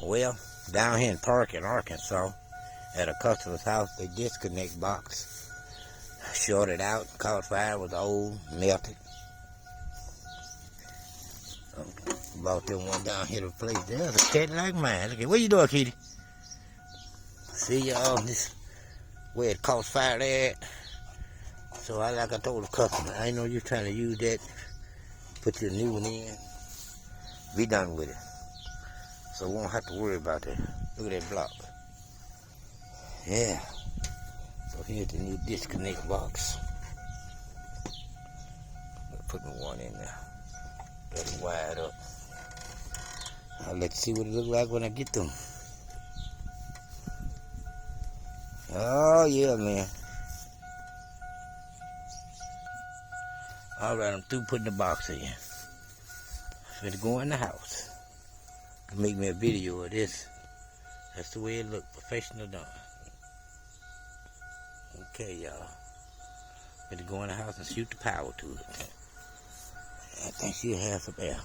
Well, down here in Parkin, Arkansas, at a customer's house, the disconnect box shorted out, caught fire, was old, melted. Bought them one down here to replace. There's a cat like mine. Look at, what you doing, kitty? See y'all, this where it caught fire there. So like I told the customer, I know you're trying to use that, put your new one in, be done with it. So we won't have to worry about that. Look at that block. Yeah. So here's the new disconnect box. Put me one in there. Got it wired up. I'll let you see what it look like when I get them. Oh yeah, man. Alright, I'm through putting the box in. I'm finna go in the house. Make me a video of this. That's the way it look, professional done. Okay, y'all. Finna go in the house and shoot the power to it. I think she'll have some air.